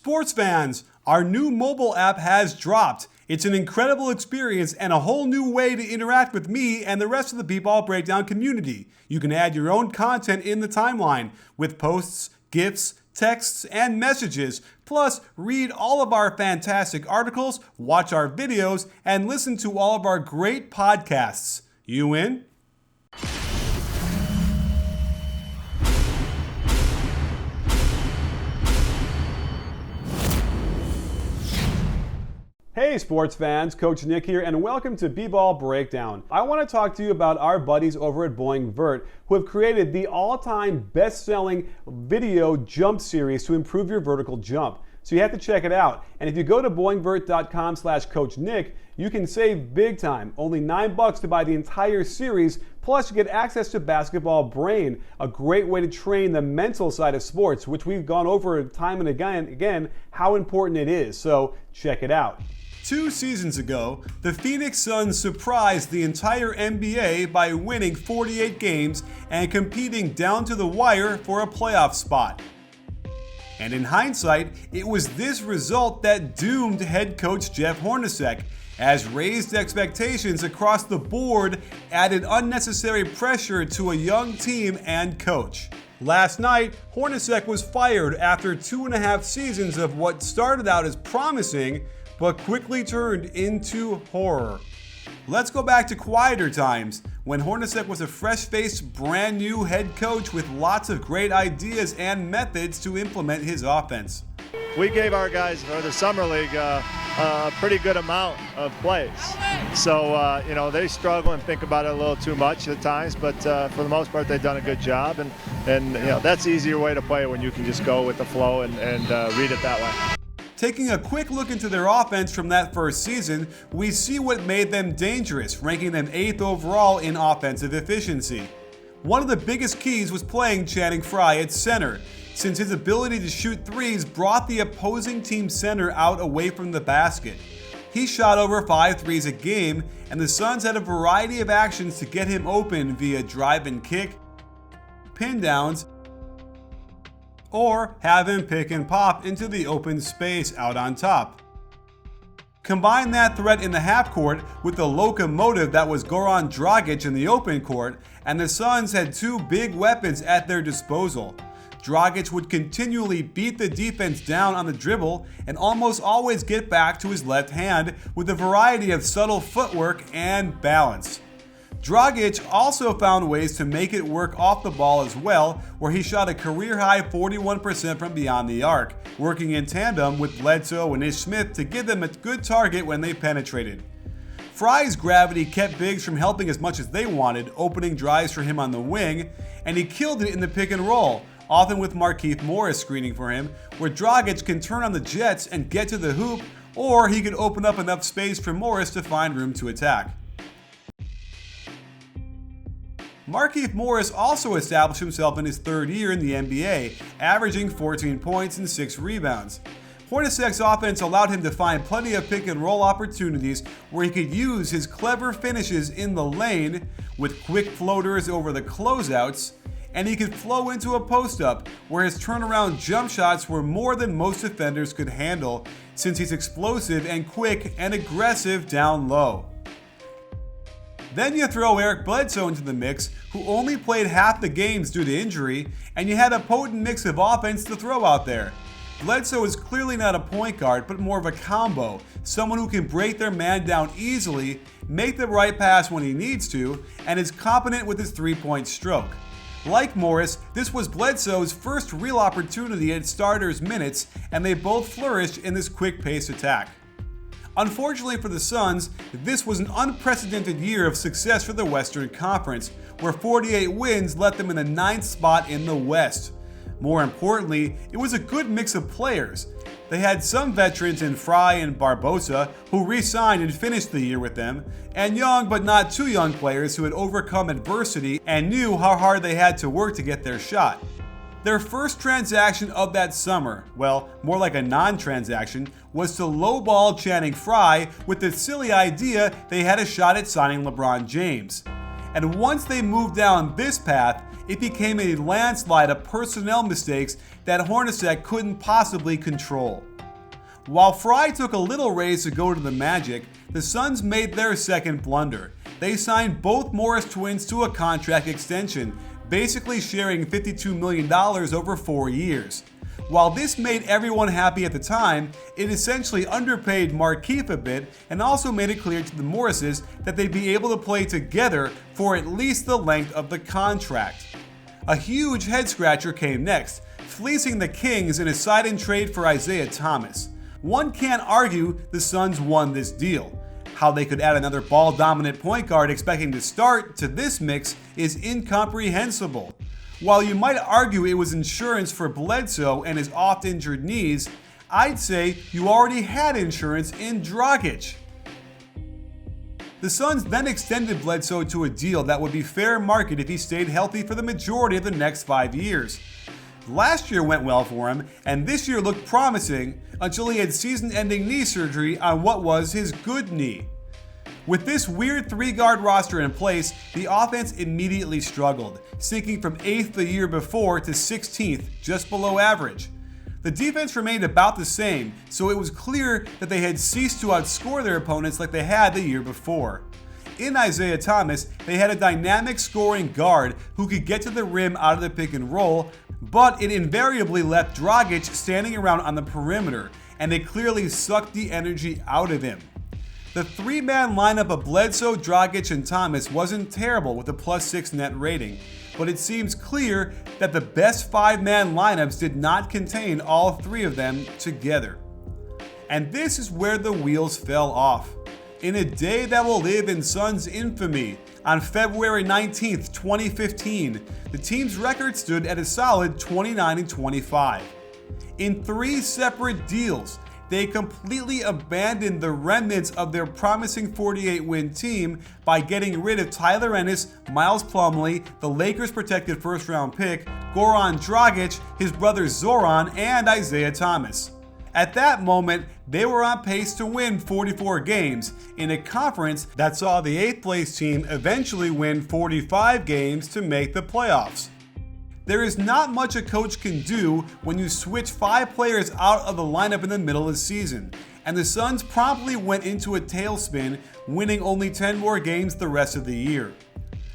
Sports fans, our new mobile app has dropped. It's an incredible experience and a whole new way to interact with me and the rest of the BBallBreakdown community. You can add your own content in the timeline with posts, GIFs, texts, and messages. Plus, read all of our fantastic articles, watch our videos, and listen to all of our great podcasts. You in? Hey sports fans, Coach Nick here, and welcome to BBallBreakdown. I want to talk to you about our buddies over at BoingVert, who have created the all-time best-selling video jump series to improve your vertical jump. So you have to check it out. And if you go to boingvert.com/CoachNick, you can save big time. Only $9 to buy the entire series, plus you get access to Basketball Brain, a great way to train the mental side of sports, which we've gone over time and again how important it is. So check it out. 2 seasons ago, the Phoenix Suns surprised the entire NBA by winning 48 games and competing down to the wire for a playoff spot. And in hindsight, it was this result that doomed head coach Jeff Hornacek, as raised expectations across the board added unnecessary pressure to a young team and coach. Last night, Hornacek was fired after 2.5 seasons of what started out as promising, but quickly turned into horror. Let's go back to quieter times, when Hornacek was a fresh-faced, brand new head coach with lots of great ideas and methods to implement his offense. We gave our guys for the Summer League a pretty good amount of plays. So, they struggle and think about it a little too much at times, but for the most part, they've done a good job. And that's the easier way to play when you can just go with the flow and read it that way. Taking a quick look into their offense from that first season, we see what made them dangerous, ranking them 8th overall in offensive efficiency. One of the biggest keys was playing Channing Frye at center, since his ability to shoot threes brought the opposing team center out away from the basket. He shot over 5 threes a game, and the Suns had a variety of actions to get him open via drive and kick, pin downs, or have him pick and pop into the open space out on top. Combine that threat in the half court with the locomotive that was Goran Dragic in the open court, and the Suns had 2 big weapons at their disposal. Dragic would continually beat the defense down on the dribble and almost always get back to his left hand with a variety of subtle footwork and balance. Dragic also found ways to make it work off the ball as well, where he shot a career-high 41% from beyond the arc, working in tandem with Bledsoe and Ish Smith to give them a good target when they penetrated. Frye's gravity kept bigs from helping as much as they wanted, opening drives for him on the wing, and he killed it in the pick and roll, often with Markieff Morris screening for him, where Dragic can turn on the jets and get to the hoop, or he could open up enough space for Morris to find room to attack. Markieff Morris also established himself in his 3rd year in the NBA, averaging 14 points and 6 rebounds. Hornacek's offense allowed him to find plenty of pick and roll opportunities where he could use his clever finishes in the lane with quick floaters over the closeouts, and he could flow into a post-up where his turnaround jump shots were more than most defenders could handle, since he's explosive and quick and aggressive down low. Then you throw Eric Bledsoe into the mix, who only played half the games due to injury, and you had a potent mix of offense to throw out there. Bledsoe is clearly not a point guard, but more of a combo, someone who can break their man down easily, make the right pass when he needs to, and is competent with his 3-point stroke. Like Morris, this was Bledsoe's first real opportunity at starters' minutes, and they both flourished in this quick-paced attack. Unfortunately for the Suns, this was an unprecedented year of success for the Western Conference, where 48 wins left them in the 9th spot in the West. More importantly, it was a good mix of players. They had some veterans in Frye and Barbosa, who re-signed and finished the year with them, and young but not too young players who had overcome adversity and knew how hard they had to work to get their shot. Their first transaction of that summer, well, more like a non-transaction, was to lowball Channing Frye with the silly idea they had a shot at signing LeBron James. And once they moved down this path, it became a landslide of personnel mistakes that Hornacek couldn't possibly control. While Fry took a little raise to go to the Magic, the Suns made their second blunder. They signed both Morris twins to a contract extension, basically sharing $52 million over 4 years. While this made everyone happy at the time, it essentially underpaid Markieff a bit and also made it clear to the Morrises that they'd be able to play together for at least the length of the contract. A huge head-scratcher came next, fleecing the Kings in a sign-in trade for Isaiah Thomas. One can't argue the Suns won this deal. How they could add another ball-dominant point guard expecting to start to this mix is incomprehensible. While you might argue it was insurance for Bledsoe and his oft-injured knees, I'd say you already had insurance in Dragic. The Suns then extended Bledsoe to a deal that would be fair market if he stayed healthy for the majority of the next 5 years. Last year went well for him, and this year looked promising until he had season-ending knee surgery on what was his good knee. With this weird 3-guard roster in place, the offense immediately struggled, sinking from 8th the year before to 16th, just below average. The defense remained about the same, so it was clear that they had ceased to outscore their opponents like they had the year before. In Isaiah Thomas, they had a dynamic scoring guard who could get to the rim out of the pick and roll, but it invariably left Dragic standing around on the perimeter, and it clearly sucked the energy out of him. The 3-man lineup of Bledsoe, Dragic, and Thomas wasn't terrible with a +6 net rating, but it seems clear that the best 5-man lineups did not contain all 3 of them together. And this is where the wheels fell off. In a day that will live in Suns infamy, on February 19th, 2015, the team's record stood at a solid 29-25. In 3 separate deals, they completely abandoned the remnants of their promising 48-win team by getting rid of Tyler Ennis, Miles Plumlee, the Lakers' protected first-round pick, Goran Dragic, his brother Zoran, and Isaiah Thomas. At that moment, they were on pace to win 44 games in a conference that saw the 8th-place team eventually win 45 games to make the playoffs. There is not much a coach can do when you switch 5 players out of the lineup in the middle of the season, and the Suns promptly went into a tailspin, winning only 10 more games the rest of the year.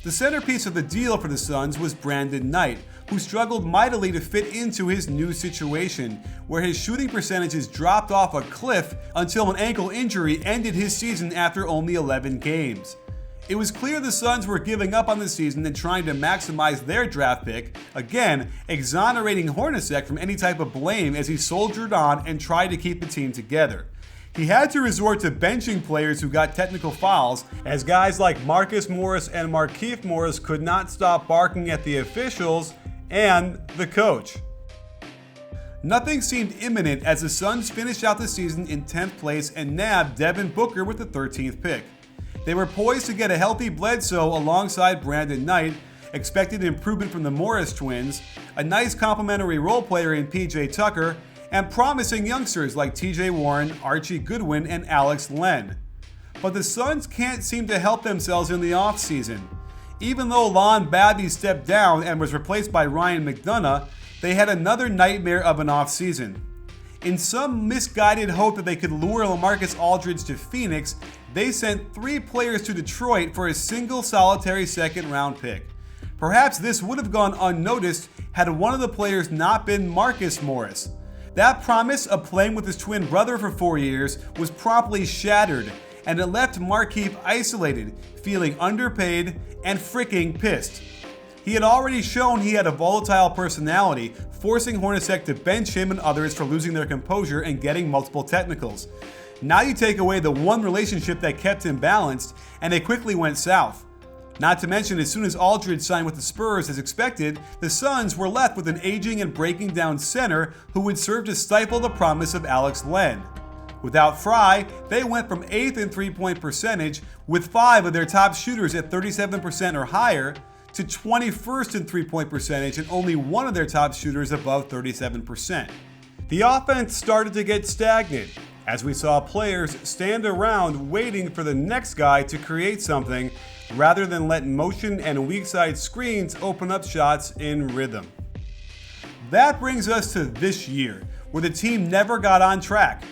The centerpiece of the deal for the Suns was Brandon Knight, who struggled mightily to fit into his new situation, where his shooting percentages dropped off a cliff until an ankle injury ended his season after only 11 games. It was clear the Suns were giving up on the season and trying to maximize their draft pick, again exonerating Hornacek from any type of blame as he soldiered on and tried to keep the team together. He had to resort to benching players who got technical fouls, as guys like Marcus Morris and Markieff Morris could not stop barking at the officials and the coach. Nothing seemed imminent as the Suns finished out the season in 10th place and nabbed Devin Booker with the 13th pick. They were poised to get a healthy Bledsoe alongside Brandon Knight, expected improvement from the Morris twins, a nice complementary role player in PJ Tucker, and promising youngsters like TJ Warren, Archie Goodwin, and Alex Len. But the Suns can't seem to help themselves in the offseason. Even though Lon Babby stepped down and was replaced by Ryan McDonough, they had another nightmare of an offseason. In some misguided hope that they could lure LaMarcus Aldridge to Phoenix, they sent 3 players to Detroit for a single solitary second-round pick. Perhaps this would have gone unnoticed had one of the players not been Marcus Morris. That promise of playing with his twin brother for 4 years was promptly shattered, and it left Markieff isolated, feeling underpaid and freaking pissed. He had already shown he had a volatile personality, forcing Hornacek to bench him and others for losing their composure and getting multiple technicals. Now you take away the one relationship that kept him balanced, and it quickly went south. Not to mention, as soon as Aldridge signed with the Spurs as expected, the Suns were left with an aging and breaking down center who would serve to stifle the promise of Alex Len. Without Fry, they went from 8th in three-point percentage, with 5 of their top shooters at 37% or higher, to 21st in three-point percentage and only 1 of their top shooters above 37%. The offense started to get stagnant, as we saw players stand around waiting for the next guy to create something, rather than let motion and weak side screens open up shots in rhythm. That brings us to this year, where the team never got on track.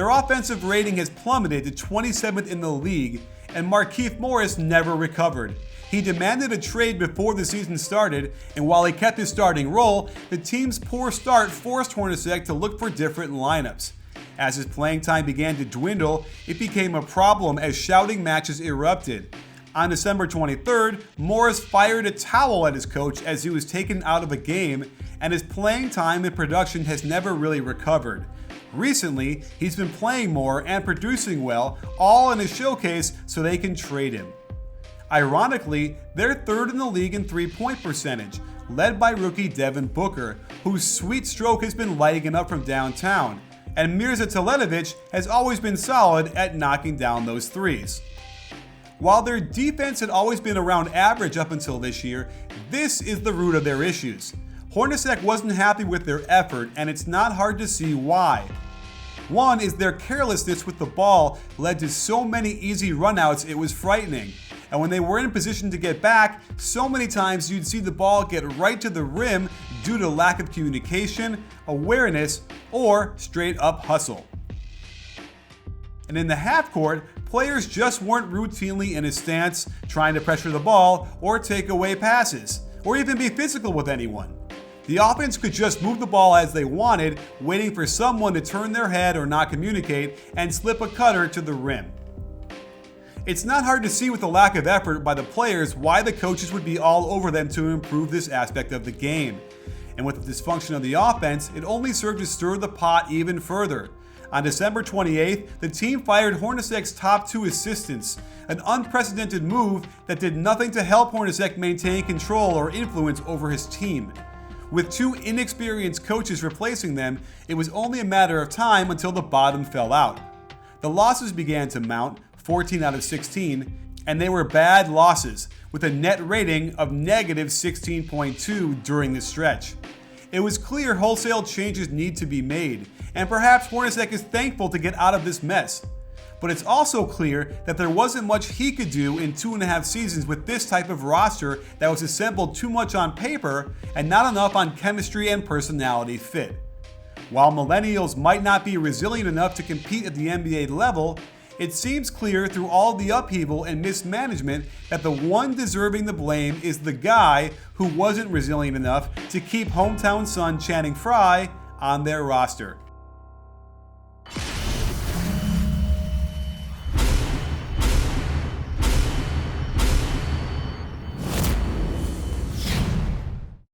their offensive rating has plummeted to 27th in the league, and Markieff Morris never recovered. He demanded a trade before the season started, and while he kept his starting role, the team's poor start forced Hornacek to look for different lineups. As his playing time began to dwindle, it became a problem as shouting matches erupted. On December 23rd, Morris fired a towel at his coach as he was taken out of a game, and his playing time and production has never really recovered. Recently, he's been playing more and producing well, all in a showcase so they can trade him. Ironically, they're third in the league in three-point percentage, led by rookie Devin Booker, whose sweet stroke has been lighting it up from downtown, and Mirza Teletovic has always been solid at knocking down those threes. While their defense had always been around average up until this year, this is the root of their issues. Hornacek wasn't happy with their effort, and it's not hard to see why. One is their carelessness with the ball led to so many easy runouts it was frightening. And when they were in position to get back, so many times you'd see the ball get right to the rim due to lack of communication, awareness, or straight up hustle. And in the half court, players just weren't routinely in a stance, trying to pressure the ball or take away passes, or even be physical with anyone. The offense could just move the ball as they wanted, waiting for someone to turn their head or not communicate and slip a cutter to the rim. It's not hard to see with the lack of effort by the players why the coaches would be all over them to improve this aspect of the game. And with the dysfunction of the offense, it only served to stir the pot even further. On December 28th, the team fired Hornacek's top two assistants, an unprecedented move that did nothing to help Hornacek maintain control or influence over his team. With two inexperienced coaches replacing them, it was only a matter of time until the bottom fell out. The losses began to mount, 14 out of 16, and they were bad losses, with a net rating of negative 16.2 during the stretch. It was clear wholesale changes need to be made, and perhaps Hornacek is thankful to get out of this mess. But it's also clear that there wasn't much he could do in 2.5 seasons with this type of roster that was assembled too much on paper and not enough on chemistry and personality fit. While millennials might not be resilient enough to compete at the NBA level, it seems clear through all the upheaval and mismanagement that the one deserving the blame is the guy who wasn't resilient enough to keep hometown son Channing Frye on their roster.